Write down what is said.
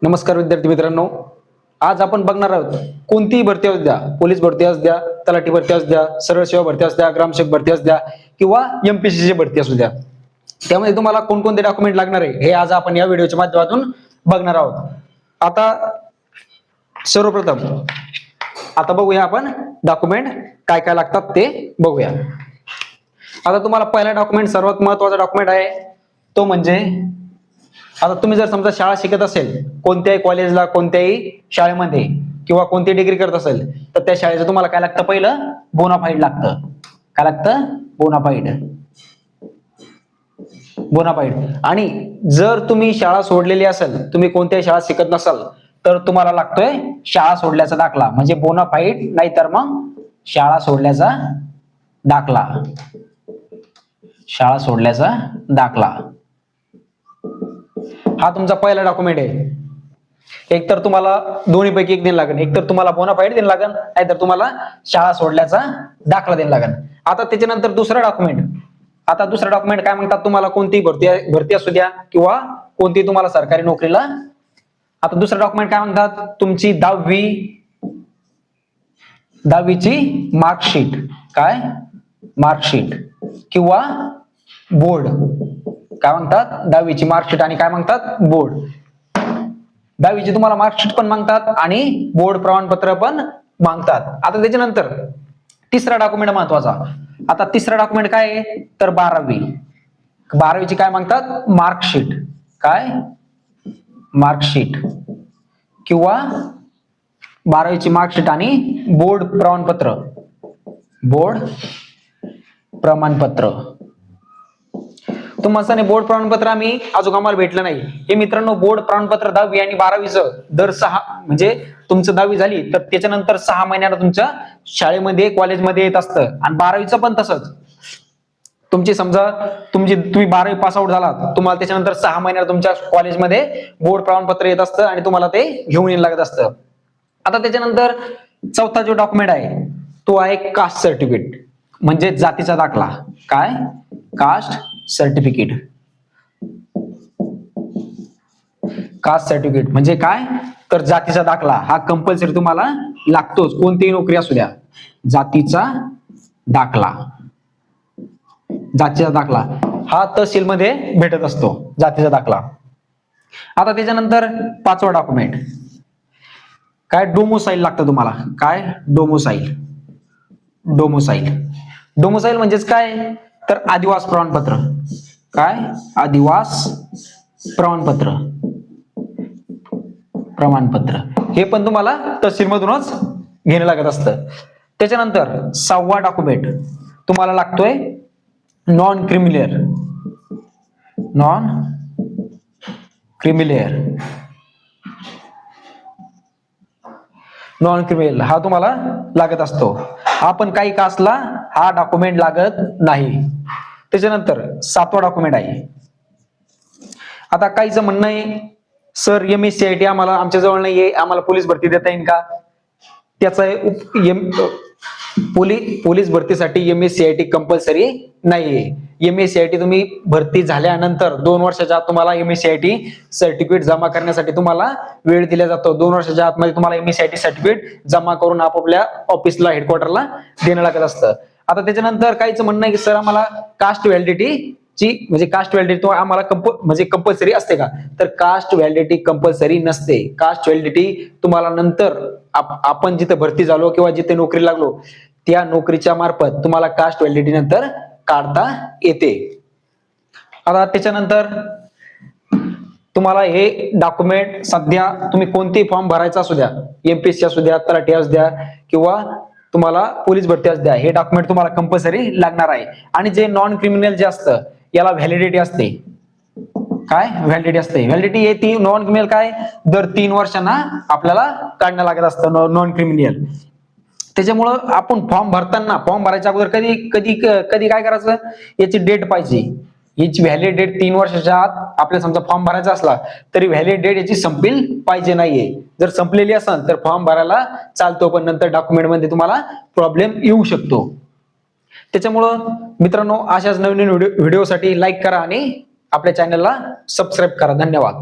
नमस्कार विद्यार्थी मित्रांनो, आज आपण बघणार आहोत कोणतीही भरती असू द्या, पोलीस भरती असू द्या, तलाठी भरती असू द्या, सरळ सेवा भरती असू द्या, ग्रामसेवक भरती असू द्या किंवा एमपीएससी भरती असू द्या, त्यामध्ये तुम्हाला कोणकोणते डॉक्युमेंट लागणार आहे हे आज आपण या व्हिडिओच्या माध्यमातून बघणार आहोत. आता सर्वप्रथम बघूया आपण डॉक्युमेंट काय काय लागतात ते बघूया. आता तुम्हाला पहिला डॉक्युमेंट, सर्वात महत्वाचा डॉक्युमेंट आहे तो म्हणजे, आता तुम्ही जर समजा शाळा शिकत असेल, कोणत्याही कॉलेजला, कोणत्याही शाळेमध्ये किंवा कोणती डिग्री करत असेल, तर त्या शाळेचं तुम्हाला काय लागतं, पहिलं बोनाफाईड लागतं. काय लागतं? बोनाफाईड. बोनाफाईड. आणि जर तुम्ही शाळा सोडलेली असेल, तुम्ही कोणत्याही शाळा शिकत नसाल, तर तुम्हाला लागतोय शाळा सोडल्याचा दाखला, म्हणजे बोनाफाईड नाही तर मग शाळा सोडल्याचा दाखला. शाळा सोडल्याचा दाखला हा तुमचा पहिला डॉक्युमेंट आहे. एक तर तुम्हाला दोन्हीपैकी एक द्यायला लागेल, एक तर तुम्हाला बोनाफाईड द्यायला लागेल, नाहीतर तुम्हाला शाळा सोडल्याचा दाखला द्यायला लागेल. आता त्याच्यानंतर दुसरा डॉक्युमेंट, आता दुसरा डॉक्युमेंट काय म्हणतात, तुम्हाला कोणती भरती असू द्या किंवा कोणती तुम्हाला सरकारी नोकरीला, आता दुसरा डॉक्युमेंट काय म्हणतात, तुमची दहावीची मार्कशीट. काय? मार्कशीट किंवा बोर्ड. काय म्हणतात? दहावीची मार्कशीट आणि काय म्हणतात? बोर्ड. दहावीची तुम्हाला मार्कशीट पण मागतात आणि बोर्ड प्रमाणपत्र पण मागतात. आता त्याच्यानंतर तिसरा डॉक्युमेंट महत्वाचा. आता तिसरा डॉक्युमेंट काय आहे, तर 12वीची काय मागतात? मार्कशीट. काय? मार्कशीट किंवा 12वीची मार्कशीट आणि बोर्ड प्रमाणपत्र. बोर्ड प्रमाणपत्र. तुम्हाला बोर्ड प्रमाणपत्र आम्ही अजून आम्हाला भेटलं नाही. हे मित्रांनो, बोर्ड प्रमाणपत्र 10वी आणि 12वीचं दर 6, म्हणजे तुमचं 10वी झाली तर त्याच्यानंतर 6 महिन्याला तुमच्या शाळेमध्ये, कॉलेजमध्ये येत असतं. आणि 12वीचं पण तसंच. तुमची समजा तुम्ही 12वी पास आउट झालात, तुम्हाला त्याच्यानंतर 6 महिन्याला तुमच्या कॉलेजमध्ये बोर्ड प्रमाणपत्र येत असतं आणि तुम्हाला ते घेऊन यायला लागत असतं. आता त्याच्यानंतर चौथा जो डॉक्युमेंट आहे तो आहे कास्ट सर्टिफिकेट, म्हणजे जातीचा दाखला. काय? Caste certificate. कास्ट सर्टिफिकेट म्हणजे काय, तर जातीचा दाखला हा कंपल्सरी तुम्हाला लागतोच, कोणतीही नोकरी असू द्या. जातीचा दाखला. जातीचा दाखला हा तहसीलमध्ये भेटत असतो, जातीचा दाखला. आता त्याच्यानंतर पाचवा डॉक्युमेंट काय, डोमोसाईल लागतं तुम्हाला. काय? डोमोसाईल. डोमोसाईल. डोमोसाईल म्हणजेच काय, तर आदिवास प्रमाणपत्र. काय? आदिवास प्रमाणपत्र. प्रमाणपत्र हे पण तुम्हाला तहसीलमधूनच घेणं लागत असतं. त्याच्यानंतर 6वा डॉक्युमेंट तुम्हाला लागतोय non creamy layer. Non creamy layer. Non criminal हा तुम्हाला लागत असतो. आपण काही कास्टला हा डॉक्युमेंट लागत नाही. त्याच्यानंतर 7वा डॉक्युमेंट आहे. आता काहीचं म्हणणं आहे, सर MSCIT आम्हाला आमच्या जवळ नाहीये, आम्हाला पोलीस भरती देता येईल का? त्याचा पोलीस भरतीसाठी MSCIT कंपल्सरी नाहीये. MSCIT तुम्ही भरती झाल्यानंतर 2 वर्षाच्या आत तुम्हाला MSCIT सर्टिफिकेट जमा करण्यासाठी तुम्हाला वेळ दिला जातो. 2 वर्षाच्या आतमध्ये तुम्हाला MSCIT सर्टिफिकेट जमा करून आपापल्या ऑफिसला, हेडक्वार्टरला देणं लागत असतं. आता त्याच्यानंतर काहीच म्हणणं आहे की सर आम्हाला कास्ट व्हॅलिडिटी ची, म्हणजे कास्ट व्हॅलिडिटी तो आम्हाला कंपल्सरी असते का? तर कास्ट व्हॅलिडिटी कंपल्सरी नसते. कास्ट व्हॅलिडिटी तुम्हाला नंतर आपण जिथे भरती झालो किंवा जिथे नोकरी लागलो त्या नोकरीच्या मार्फत तुम्हाला कास्ट व्हॅलिडिटी नंतर काढता येते. आता त्याच्यानंतर तुम्हाला हे डॉक्युमेंट सध्या तुम्ही कोणतेही फॉर्म भरायचा असू द्या, MPSC असू द्या, तलाठी असू द्या किंवा तुम्हाला पोलीस भरती असू द्या, हे डॉक्युमेंट तुम्हाला कंपल्सरी लागणार आहे. आणि जे नॉन क्रिमिनल जे असतं याला व्हॅलिडिटी असते. काय? व्हॅलिडिटी असते. व्हॅलिडिटी हे ती नॉन क्रिमिनल काय, दर 3 वर्षांना आपल्याला काढणं लागत असतं नॉन क्रिमिनल. त्याच्यामुळं आपण फॉर्म भरायच्या अगोदर कधी काय करायचं, याची डेट पाहिजे. याची व्हॅलिड डेट 3 वर्षाच्या आत आपल्याला समजा फॉर्म भरायचा असला तरी व्हॅलिड डेट याची संपलेली पाहिजे नाहीये. जर संपलेली असेल तर फॉर्म भरायला चालतो, पण नंतर डॉक्युमेंट मध्ये तुम्हाला प्रॉब्लेम येऊ शकतो. त्याच्यामुळं मित्रांनो, अशाच नवीन व्हिडिओसाठी लाईक करा आणि आपल्या चॅनलला सबस्क्राईब करा. धन्यवाद.